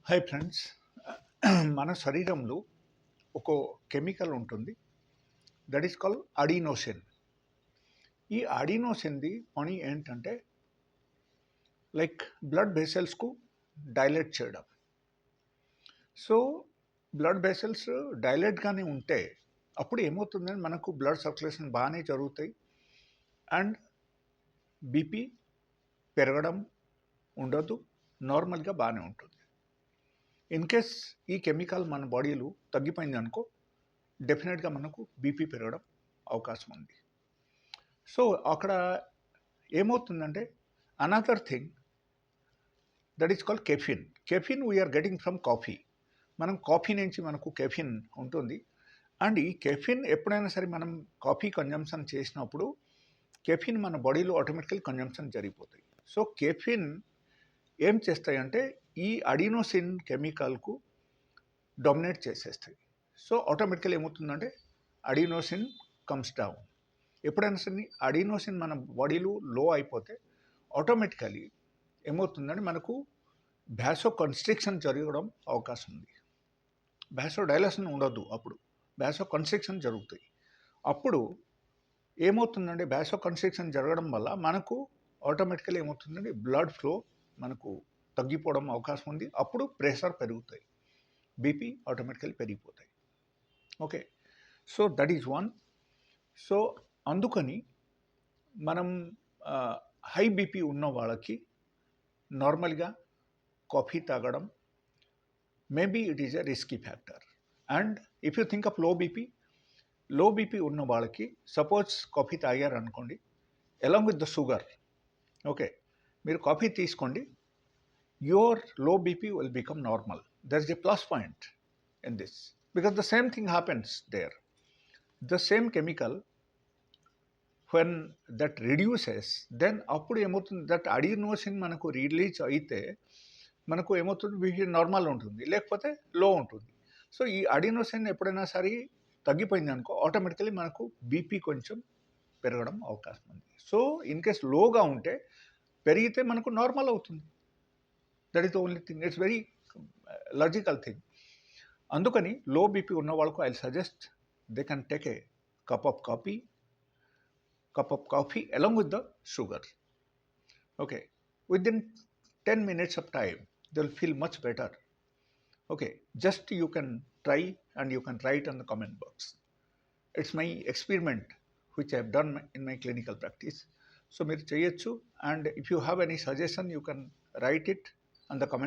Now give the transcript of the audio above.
Hi friends. మన శరీరంలో ఒక కెమికల్ ఉంటుంది, దట్ ఈస్ కాల్డ్ అడినోసిన్. ఈ అడినోసిన్ది పని ఏంటంటే లైక్ బ్లడ్ వెసల్స్కు డైలేట్ చేయడం. సో బ్లడ్ వెసల్స్ డైలేట్గానే ఉంటే అప్పుడు ఏమవుతుందని మనకు బ్లడ్ సర్క్యులేషన్ బాగానే జరుగుతాయి అండ్ బీపీ పెరగడం ఉండదు, నార్మల్గా బాగానే ఉంటుంది. ఇన్ కేస్ ఈ కెమికల్ మన బాడీలో తగ్గిపోయింది అనుకో, డెఫినెట్గా మనకు బీపీ పెరగడం అవకాశం ఉంది. సో అక్కడ ఏమవుతుందంటే another thing that is called caffeine. Caffeine we are getting from coffee. మనం కాఫీ నుంచి మనకు కెఫిన్ ఉంటుంది అండ్ ఈ కెఫిన్ ఎప్పుడైనా సరే మనం కాఫీ కన్జంప్షన్ చేసినప్పుడు కెఫిన్ మన బాడీలో ఆటోమేటికల్ కన్జంప్షన్ జరిగిపోతాయి. సో కెఫిన్ ఏం చేస్తాయంటే ఈ అడినోసిన్ కెమికల్కు డామినేట్ చేసేస్తాయి. సో ఆటోమేటికల్ ఏమవుతుందంటే అడినోసిన్ కమ్స్ డౌన్. ఎప్పుడైనా సరే అడినోసిన్ మన బాడీలో లో అయిపోతే ఆటోమేటికలీ ఏమవుతుందంటే మనకు బ్యాసో కన్స్ట్రిక్షన్ జరగడం అవకాశం ఉంది. బ్యాసో డైలేషన్ ఉండదు, అప్పుడు బ్యాసో కన్స్ట్రిక్షన్ జరుగుతాయి. అప్పుడు ఏమవుతుందంటే బ్యాసో కన్స్ట్రిక్షన్ జరగడం వల్ల మనకు ఆటోమేటికలీ ఏమవుతుందంటే బ్లడ్ ఫ్లో మనకు తగ్గిపోవడం అవకాశం ఉంది. అప్పుడు ప్రెషర్ పెరుగుతాయి, బీపీ ఆటోమేటికలీ పెరిగిపోతాయి. Okay, so that is one. So అందుకని మనం హై బీపీ ఉన్న వాళ్ళకి నార్మల్గా కాఫీ తాగడం maybe it is a risky factor. And if you think of low BP ఉన్న వాళ్ళకి సపోజ్ కాఫీ తాగారు అనుకోండి, along with the sugar, okay, మీరు కాఫీ తీసుకోండి, your low BP will become normal. There's a plus point in this because the same thing happens there. The same chemical, when that reduces, then అప్పుడు ఏమవుతుంది, that adenosine మనకు release అయితే మనకు ఏమవుతుంది, BP normal ఉంటుంది, లేకపోతే లో ఉంటుంది. సో ఈ అడినోసిన్ ఎప్పుడైనా సరే తగ్గిపోయింది అనుకో, ఆటోమేటికలీ మనకు బీపీ కొంచెం పెరగడం అవకాశం ఉంది. సో ఇన్ కేస్ లోగా ఉంటే పెరిగితే మనకు నార్మల్ అవుతుంది. That is the only thing. It's very logical thing. అందుకని లో బీపీ ఉన్న వాళ్ళకు I suggest they can take a cup of coffee along with the sugar. Okay, within 10 minutes of time they'll feel much better. Okay, just you can try and you can write in the comment box. It's my experiment which I have done in my clinical practice. So మీరు చేయొచ్చు, and if you have any suggestion you can write it on the comment